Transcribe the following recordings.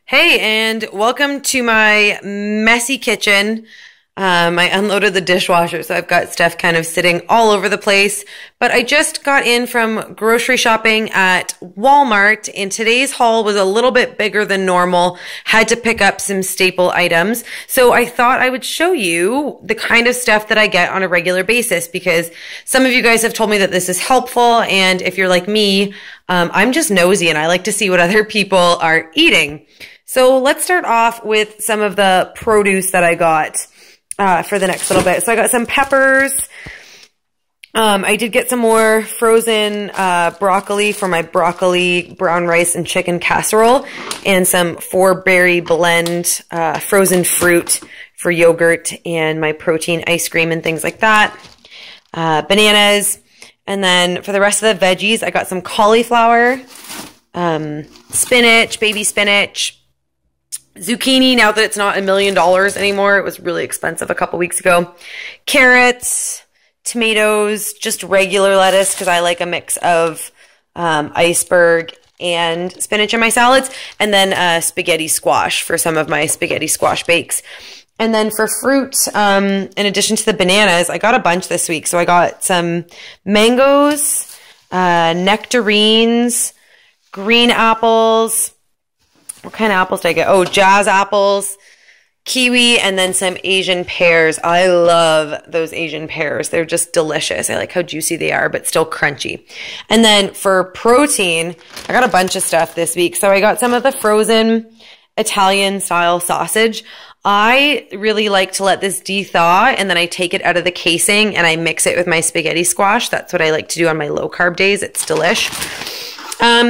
Hey, and welcome to my messy kitchen. I unloaded the dishwasher, so I've got stuff kind of sitting all over the place. But I just got in from grocery shopping at Walmart, and today's haul was a little bit bigger than normal. Had to pick up some staple items. So I thought I would show you the kind of stuff that I get on a regular basis, because some of you guys have told me that this is helpful. And if you're like me, I'm just nosy and I like to see what other people are eating. So let's start off with some of the produce that I got for the next little bit. So I got some peppers. I did get some more frozen broccoli for my broccoli, brown rice, and chicken casserole, and some 4-berry blend frozen fruit for yogurt and my protein ice cream and things like that. Bananas. And then for the rest of the veggies, I got some cauliflower, spinach, baby spinach, zucchini, now that it's not $1 million anymore. It was really expensive a couple weeks ago. Carrots, tomatoes, just regular lettuce because I like a mix of iceberg and spinach in my salads. And then spaghetti squash for some of my spaghetti squash bakes. And then for fruit, in addition to the bananas, I got a bunch this week. So I got some mangoes, nectarines, green apples. What kind of apples did I get? Oh, jazz apples, kiwi, and then some Asian pears. I love those Asian pears. They're just delicious. I like how juicy they are, but still crunchy. And then for protein, I got a bunch of stuff this week. So I got some of the frozen Italian style sausage. I really like to let this de-thaw, and then I take it out of the casing and I mix it with my spaghetti squash. That's what I like to do on my low carb days. It's delish.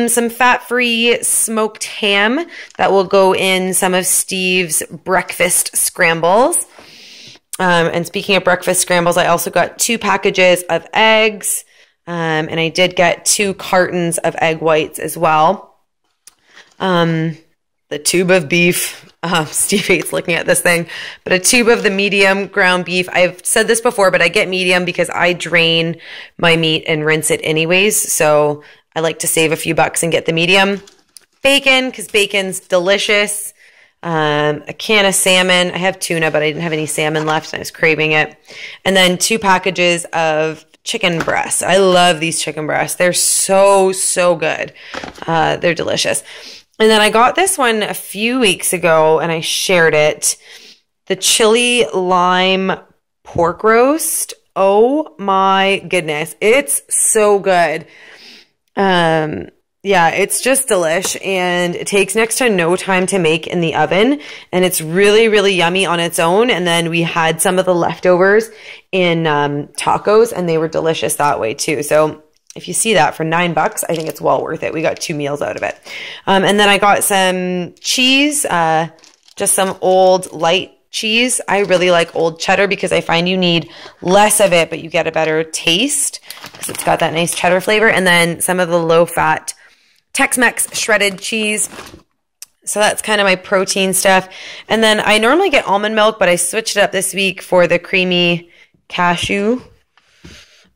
Some fat-free smoked ham that will go in some of Steve's breakfast scrambles. And speaking of breakfast scrambles, I also got 2 packages of eggs, and I did get 2 cartons of egg whites as well. The tube of beef. Steve hates looking at this thing, but a tube of the medium ground beef. I've said this before, but I get medium because I drain my meat and rinse it anyways. So I like to save a few bucks and get the medium. Bacon, because bacon's delicious. A can of salmon. I have tuna, but I didn't have any salmon left and I was craving it. And then 2 packages of chicken breasts. I love these chicken breasts. They're so, so good. They're delicious. And then I got this one a few weeks ago and I shared it. The chili lime pork roast. Oh my goodness. It's so good. Yeah, it's just delish, and it takes next to no time to make in the oven, and it's really, really yummy on its own. And then we had some of the leftovers in tacos, and they were delicious that way too. So if you see that for $9, I think it's well worth it. We got 2 meals out of it. And then I got some cheese, just some old light cheese. I really like old cheddar because I find you need less of it, but you get a better taste because it's got that nice cheddar flavor. And then some of the low-fat Tex-Mex shredded cheese. So that's kind of my protein stuff. And then I normally get almond milk, but I switched it up this week for the creamy cashew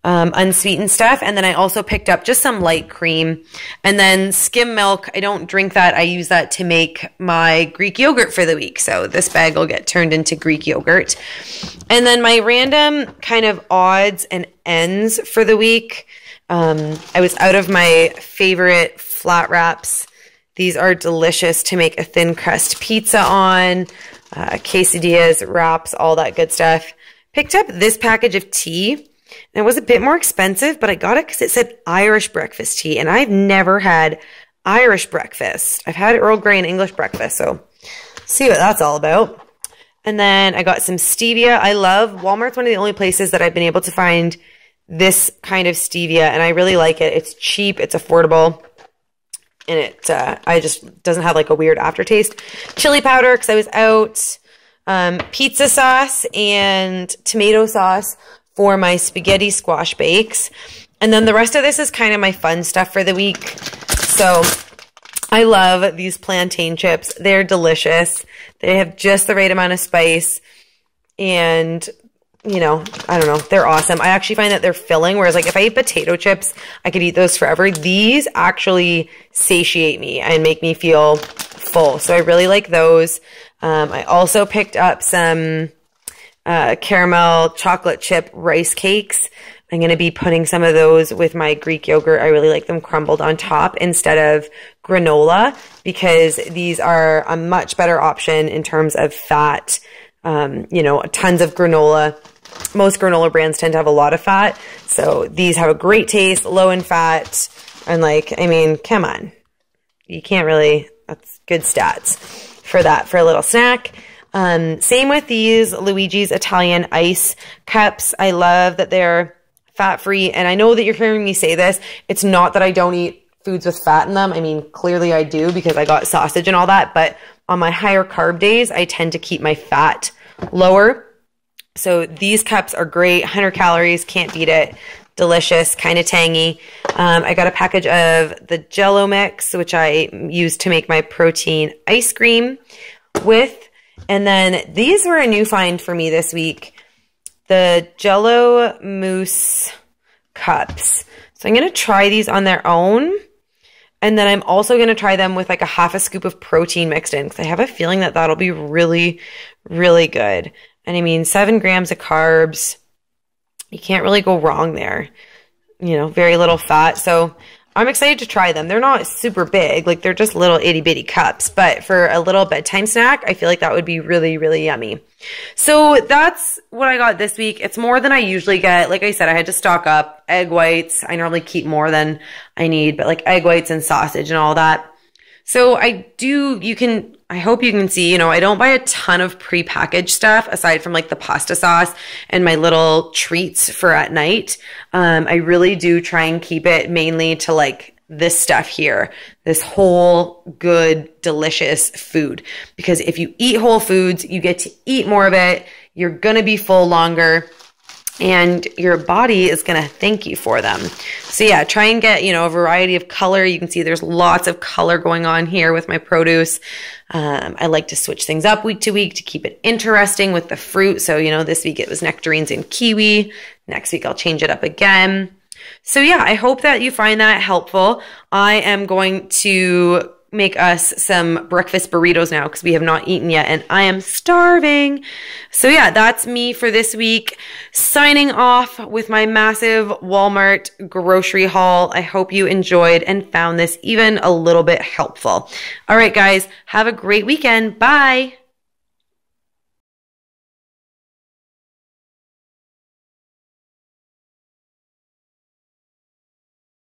unsweetened stuff. And then I also picked up just some light cream and then skim milk. I don't drink that. I use that to make my Greek yogurt for the week. So this bag will get turned into Greek yogurt. And then my random kind of odds and ends for the week. I was out of my favorite flat wraps. These are delicious to make a thin crust pizza on, quesadillas, wraps, all that good stuff. Picked up this package of tea. And it was a bit more expensive, but I got it because it said Irish breakfast tea. And I've never had Irish breakfast. I've had Earl Grey and English breakfast. So see what that's all about. And then I got some stevia. I love Walmart's one of the only places that I've been able to find this kind of stevia. And I really like it. It's cheap. It's affordable. And it I just doesn't have like a weird aftertaste. Chili powder because I was out. Pizza sauce and tomato sauce for my spaghetti squash bakes. And then the rest of this is kind of my fun stuff for the week. So I love these plantain chips. They're delicious. They have just the right amount of spice. And, you know, I don't know. They're awesome. I actually find that they're filling. Whereas like if I eat potato chips, I could eat those forever. These actually satiate me and make me feel full. So I really like those. I also picked up some caramel chocolate chip rice cakes. I'm going to be putting some of those with my Greek yogurt. I really like them crumbled on top instead of granola because these are a much better option in terms of fat. You know, tons of granola. Most granola brands tend to have a lot of fat. So these have a great taste, low in fat. And like, I mean, come on. You can't really, that's good stats for that, for a little snack. Same with these Luigi's Italian ice cups. I love that they're fat-free. And I know that you're hearing me say this. It's not that I don't eat foods with fat in them. I mean, clearly I do because I got sausage and all that. But on my higher carb days, I tend to keep my fat lower. So these cups are great. 100 calories, can't beat it. Delicious, kind of tangy. I got a package of the Jell-O mix, which I use to make my protein ice cream with. And then these were a new find for me this week. The Jell-O mousse cups. So I'm going to try these on their own. And then I'm also going to try them with like a half a scoop of protein mixed in because I have a feeling that that'll be really, really good. And I mean, 7 grams of carbs. You can't really go wrong there. You know, very little fat. So I'm excited to try them. They're not super big. Like they're just little itty bitty cups. But for a little bedtime snack, I feel like that would be really, really yummy. So that's what I got this week. It's more than I usually get. Like I said, I had to stock up egg whites. I normally keep more than I need, but like egg whites and sausage and all that. So I hope you can see, you know, I don't buy a ton of prepackaged stuff aside from like the pasta sauce and my little treats for at night. I really do try and keep it mainly to like this stuff here, this whole good, delicious food. Because if you eat whole foods, you get to eat more of it. You're going to be full longer. And your body is going to thank you for them. So yeah, try and get, you know, a variety of color. You can see there's lots of color going on here with my produce. I like to switch things up week to week to keep it interesting with the fruit. So, you know, this week it was nectarines and kiwi. Next week I'll change it up again. So yeah, I hope that you find that helpful. I am going to make us some breakfast burritos now because we have not eaten yet and I am starving. So yeah, that's me for this week. Signing off with my massive Walmart grocery haul. I hope you enjoyed and found this even a little bit helpful. All right, guys, have a great weekend. Bye.